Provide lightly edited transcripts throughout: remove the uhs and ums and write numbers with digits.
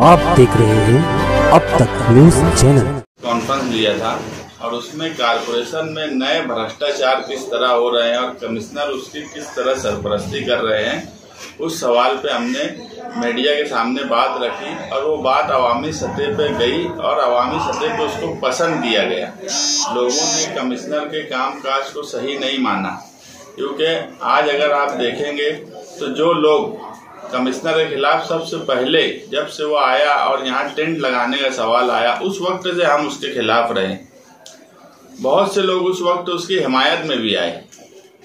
आप देख रहे हैं अब तक न्यूज चैनल। कॉन्फ्रेंस लिया था और उसमें कारपोरेशन में नए भ्रष्टाचार किस तरह हो रहे हैं और कमिश्नर उसकी किस तरह सरपरस्ती कर रहे हैं, उस सवाल पे हमने मीडिया के सामने बात रखी और वो बात अवामी सतह पे गई और अवामी सतह पे उसको पसंद किया गया। लोगों ने कमिश्नर के कामकाज को सही नहीं माना, क्योंकि आज अगर आप देखेंगे तो जो लोग कमिश्नर के खिलाफ सबसे पहले जब से वो आया और यहाँ टेंट लगाने का सवाल आया, उस वक्त से हम उसके खिलाफ रहे। बहुत से लोग उस वक्त उसकी हिमायत में भी आए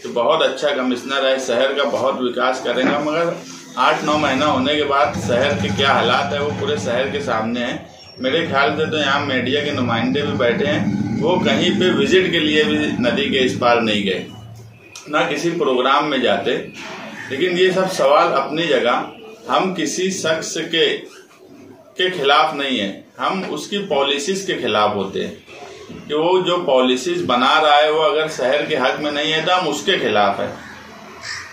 कि बहुत अच्छा कमिश्नर है, शहर का बहुत विकास करेगा। मगर 8-9 महीना होने के बाद शहर के क्या हालात है वो पूरे शहर के सामने है। मेरे ख्याल से तो यहाँ मीडिया के नुमाइंदे भी बैठे हैं, वो कहीं पे विजिट के लिए भी नदी के इस पार नहीं गए, ना किसी प्रोग्राम में जाते। लेकिन ये सब सवाल अपनी जगह, हम किसी शख्स के खिलाफ नहीं है, हम उसकी पॉलिसीज के खिलाफ होते हैं कि वो जो पॉलिसीज बना रहा है वो अगर शहर के हक में नहीं है तो हम उसके खिलाफ है।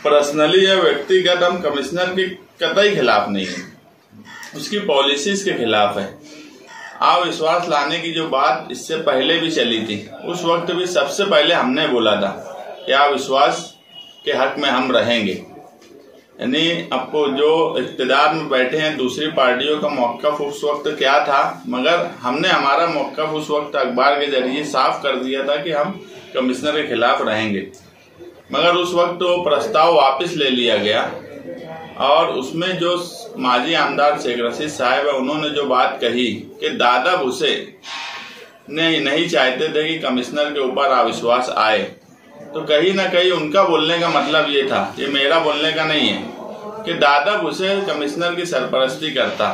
पर्सनली या व्यक्तिगत हम कमिश्नर के कतई खिलाफ नहीं है, उसकी पॉलिसीज के खिलाफ है। अविश्वास लाने की जो बात इससे पहले भी चली थी, उस वक्त भी सबसे पहले हमने बोला था कि अविश्वास के हक में हम रहेंगे। यानी आपको जो इख्तिदार में बैठे हैं दूसरी पार्टियों का मौक़िफ़ उस वक्त क्या था, मगर हमने हमारा मौक़िफ़ उस वक्त अखबार के जरिए साफ कर दिया था कि हम कमिश्नर के खिलाफ रहेंगे। मगर उस वक्त वो प्रस्ताव वापस ले लिया गया और उसमें जो माजी आमदार शेख रशीद साहब है, उन्होंने जो बात कही कि दादा भूसे नहीं चाहते थे कि कमिश्नर के ऊपर अविश्वास आए, तो कहीं ना कहीं उनका बोलने का मतलब ये था, ये मेरा बोलने का नहीं है, कि दादा भूसे कमिश्नर की सरपरस्ती करता।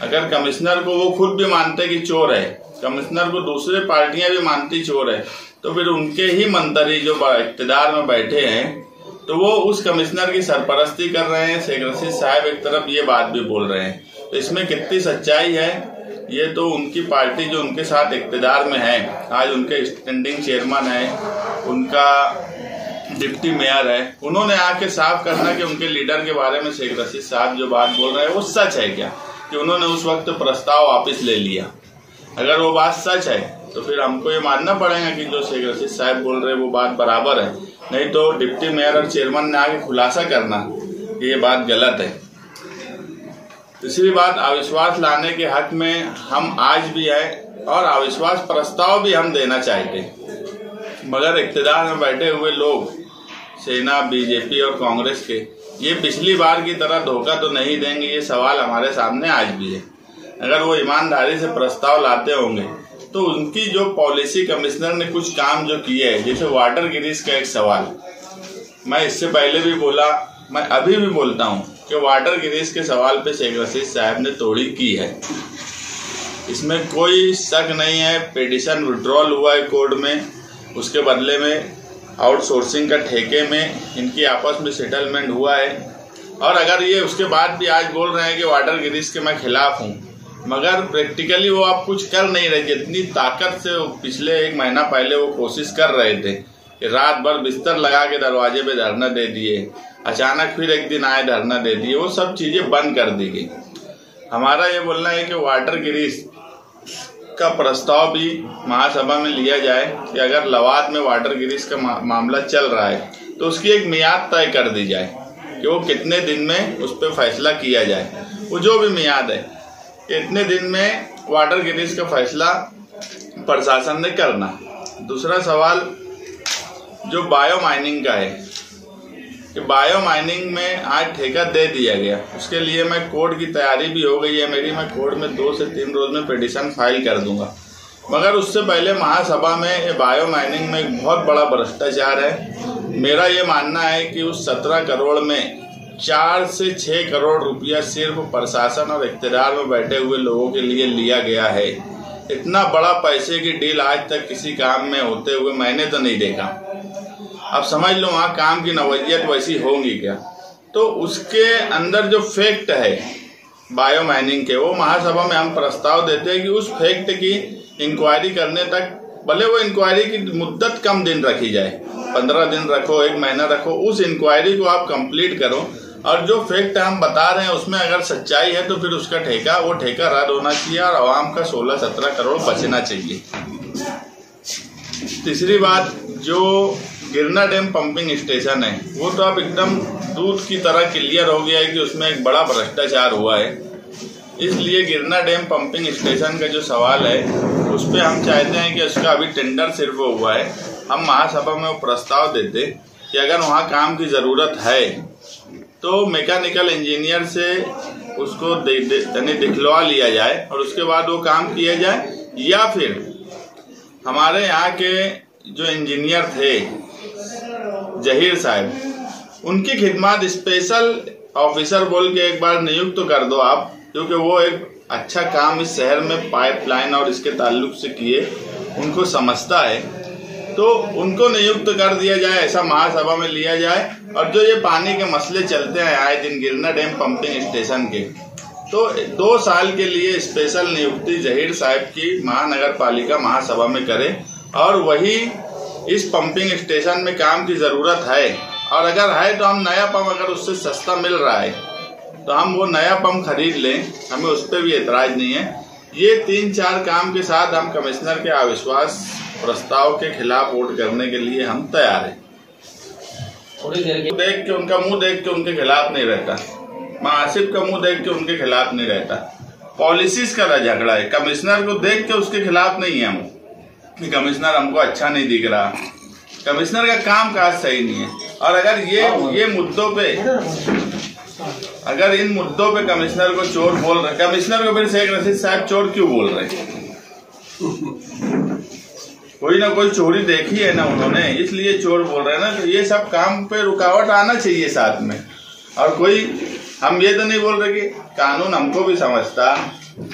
अगर कमिश्नर को वो खुद भी मानते कि चोर है, कमिश्नर को दूसरे पार्टियां भी मानती चोर है, तो फिर उनके ही मंत्री जो इख्तिदार में बैठे हैं तो वो उस कमिश्नर की सरपरस्ती कर रहे हैं। शेख रशीद साहब एक तरफ ये बात भी बोल रहे हैं, तो इसमें कितनी सच्चाई है ये तो उनकी पार्टी जो उनके साथ इख्तिदार में है, आज उनके स्टैंडिंग चेयरमैन है, उनका डिप्टी मेयर है, उन्होंने आके साफ करना कि उनके लीडर के बारे में शेख रशीद साहब जो बात बोल रहे हैं वो सच है क्या, कि उन्होंने उस वक्त प्रस्ताव वापस ले लिया। अगर वो बात सच है तो फिर हमको ये मानना पड़ेगा कि जो शेख रशीद साहब बोल रहे हैं वो बात बराबर है, नहीं तो डिप्टी मेयर और चेयरमैन ने आके खुलासा करना कि ये बात गलत है। तीसरी बात, अविश्वास लाने के हक में हम आज भी है और अविश्वास प्रस्ताव भी हम देना चाहते, मगर इख्तिदार में बैठे हुए लोग सेना, बीजेपी और कांग्रेस के ये पिछली बार की तरह धोखा तो नहीं देंगे, ये सवाल हमारे सामने आज भी है। अगर वो ईमानदारी से प्रस्ताव लाते होंगे तो उनकी जो पॉलिसी, कमिश्नर ने कुछ काम जो किए है, जैसे वाटर गिरीज का एक सवाल, मैं इससे पहले भी बोला, मैं अभी भी बोलता हूँ कि वाटर गिरीज के सवाल पे शेख रशीद साहब ने तोड़ी की है, इसमें कोई शक नहीं है। पिटीशन विड्रॉल हुआ है कोर्ट में, उसके बदले में आउटसोर्सिंग का ठेके में इनकी आपस में सेटलमेंट हुआ है। और अगर ये उसके बाद भी आज बोल रहे हैं कि वाटर गिरीज के मैं खिलाफ हूँ, मगर प्रैक्टिकली वो आप कुछ कर नहीं रहे। जितनी ताकत से पिछले 1 महीना पहले वो कोशिश कर रहे थे कि रात भर बिस्तर लगा के दरवाजे पे धरना दे दिए, अचानक फिर एक दिन आए धरना दे दिए, वो सब चीजें बंद कर दी गई। हमारा ये बोलना है कि वाटर गिरीज का प्रस्ताव भी महासभा में लिया जाए कि अगर लवाद में वाटर गिरीज का मामला चल रहा है तो उसकी एक मियाद तय कर दी जाए कि वो कितने दिन में उस पर फैसला किया जाए। वो जो भी मियाद है कि इतने दिन में वाटर गिरीज का फैसला प्रशासन ने करना। दूसरा सवाल जो बायो माइनिंग का है कि बायो माइनिंग में आज ठेका दे दिया गया, उसके लिए मैं कोर्ट की तैयारी भी हो गई है मेरी, मैं कोर्ट में 2 से 3 रोज में पिटीशन फाइल कर दूंगा। मगर उससे पहले महासभा में ये बायो माइनिंग में एक बहुत बड़ा भ्रष्टाचार है। मेरा ये मानना है कि उस 17 करोड़ में 4 से 6 करोड़ रुपया सिर्फ प्रशासन और इख्तिदार में बैठे हुए लोगों के लिए लिया गया है। इतना बड़ा पैसे की डील आज तक किसी काम में होते हुए मैंने तो नहीं देखा। अब समझ लो वहाँ काम की नवैयत वैसी होंगी क्या। तो उसके अंदर जो फैक्ट है बायो माइनिंग के, वो महासभा में हम प्रस्ताव देते हैं कि उस फैक्ट की इंक्वायरी करने तक, भले वो इंक्वायरी की मुद्दत कम दिन रखी जाए, 15 दिन रखो, 1 महीना रखो, उस इंक्वायरी को आप कंप्लीट करो और जो फैक्ट हम बता रहे हैं उसमें अगर सच्चाई है तो फिर उसका वो ठेका रद्द होना चाहिए और आवाम का 16-17 करोड़ बचना चाहिए। तीसरी बात, जो गिरना डैम पंपिंग स्टेशन है वो तो अब एकदम दूध की तरह क्लियर हो गया है कि उसमें एक बड़ा भ्रष्टाचार हुआ है। इसलिए गिरना डैम पंपिंग स्टेशन का जो सवाल है उस पर हम चाहते हैं कि उसका अभी टेंडर सिर्फ हुआ है। हम महासभा में वो प्रस्ताव देते कि अगर वहाँ काम की ज़रूरत है तो मैकेनिकल इंजीनियर से उसको दिखलवा लिया जाए और उसके बाद वो काम किया जाए, या फिर हमारे यहाँ के जो इंजीनियर थे जहीर साहब, उनकी खिदमत स्पेशल ऑफिसर बोल के एक बार नियुक्त तो कर दो आप, क्योंकि वो एक अच्छा काम इस शहर में पाइपलाइन और इसके ताल्लुक से किए, उनको समझता है, तो उनको नियुक्त कर दिया जाए, ऐसा महासभा में लिया जाए। और जो ये पानी के मसले चलते हैं आए दिन गिरना डैम पंपिंग स्टेशन के, तो 2 साल के लिए स्पेशल नियुक्ति जहीर साहब की महानगर पालिका महासभा में करे और वही इस पंपिंग स्टेशन में काम की जरूरत है और अगर है तो हम नया पंप अगर उससे सस्ता मिल रहा है तो हम वो नया पंप खरीद लें, हमें उस पर भी एतराज नहीं है। ये 3-4 काम के साथ हम कमिश्नर के अविश्वास प्रस्ताव के खिलाफ वोट करने के लिए हम तैयार हैं। देख के उनका मुंह देख के उनके खिलाफ नहीं रहता, आसिफ का मुंह देख के उनके खिलाफ नहीं रहता। पॉलिसीज का झगड़ा है, कमिश्नर को देख के उसके खिलाफ नहीं है हम कि कमिश्नर हमको अच्छा नहीं दिख रहा, कमिश्नर का काम काज सही नहीं है। और अगर ये मुद्दों पे, अगर इन मुद्दों पे कमिश्नर को चोर बोल रहे, कमिश्नर को फिर शेख रशीद साहब चोर क्यों बोल रहे हैं? कोई ना कोई चोरी देखी है ना उन्होंने, इसलिए चोर बोल रहे हैं ना। तो ये सब काम पे रुकावट आना चाहिए साथ में। और कोई, हम ये तो नहीं बोल रहे कि कानून हमको भी समझता,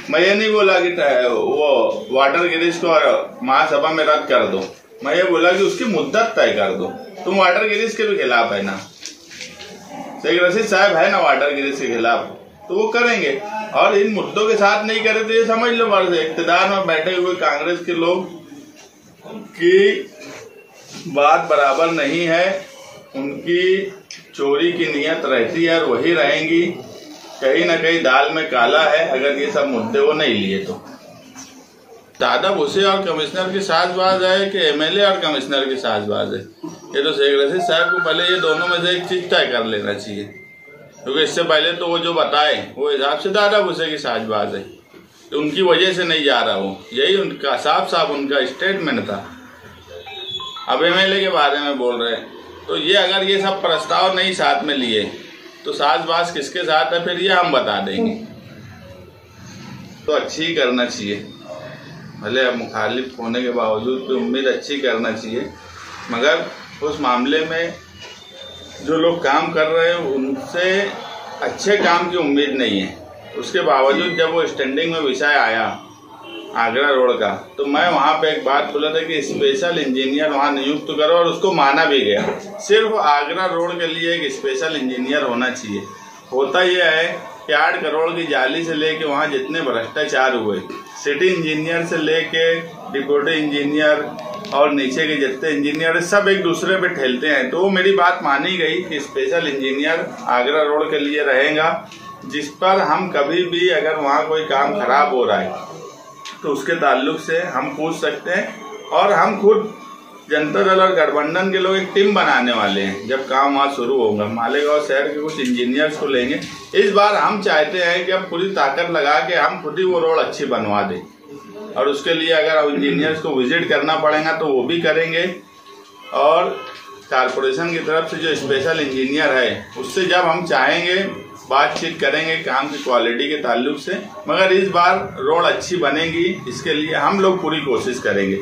मैं ये नहीं बोला कि वो वाटर गिरीश को महासभा में रद्द कर दो, मैं ये बोला कि उसकी मुद्दत तय कर दो। तुम वाटर गिरीश के भी खिलाफ है ना, शेख रशीद साहब है ना वाटर गिरीश के खिलाफ, तो वो करेंगे। और इन मुद्दों के साथ नहीं करे तो ये समझ लो वर्ष इख्तिदार में बैठे हुए कांग्रेस के लोग की बात बराबर नहीं है, उनकी चोरी की नीयत रहती है और वही रहेंगी। कहीं ना कहीं दाल में काला है अगर ये सब मुद्दे वो नहीं लिए तो। दादा भूसे और कमिश्नर की साजबाज है कि एमएलए और कमिश्नर की साजबाज है? ये तो शेख रशीद साहब को पहले ये दोनों में से एक चीज तय कर लेना चाहिए, क्योंकि इससे पहले तो वो जो बताए वो हिसाब से दादा भूसे की साजबाज है, तो उनकी वजह से नहीं जा रहा वो, यही उनका साफ उनका स्टेटमेंट था। अब एमएलए के बारे में बोल रहे हैं, तो ये अगर ये सब प्रस्ताव नहीं साथ में लिए तो साजबाज किसके साथ है फिर ये हम बता देंगे। तो अच्छी ही करना चाहिए, भले अब मुखालिफ होने के बावजूद भी उम्मीद अच्छी करना चाहिए, मगर उस मामले में जो लोग काम कर रहे हैं उनसे अच्छे काम की उम्मीद नहीं है। उसके बावजूद जब वो स्टैंडिंग में विषय आया आगरा रोड का, तो मैं वहाँ पे एक बात बोला था कि स्पेशल इंजीनियर वहाँ नियुक्त करो, और उसको माना भी गया। सिर्फ आगरा रोड के लिए एक स्पेशल इंजीनियर होना चाहिए। होता यह है कि 8 करोड़ की जाली से लेके वहाँ जितने भ्रष्टाचार हुए, सिटी इंजीनियर से लेके डिप्टी इंजीनियर और नीचे के जितने इंजीनियर सब एक दूसरे पे ठेलते हैं। तो मेरी बात मानी गई कि स्पेशल इंजीनियर आगरा रोड के लिए रहेगा, जिस पर हम कभी भी अगर वहाँ कोई काम खराब हो रहा है तो उसके ताल्लुक से हम पूछ सकते हैं। और हम खुद जनता दल और गठबंधन के लोग एक टीम बनाने वाले हैं जब काम वहाँ शुरू होगा। मालेगांव शहर के कुछ इंजीनियर्स को लेंगे। इस बार हम चाहते हैं कि अब पूरी ताकत लगा के हम खुद ही वो रोड अच्छी बनवा दें, और उसके लिए अगर इंजीनियर्स को विजिट करना पड़ेगा तो वो भी करेंगे। और कारपोरेशन की तरफ से जो स्पेशल इंजीनियर है उससे जब हम चाहेंगे बातचीत करेंगे काम की क्वालिटी के ताल्लुक से, मगर इस बार रोड अच्छी बनेगी, इसके लिए हम लोग पूरी कोशिश करेंगे।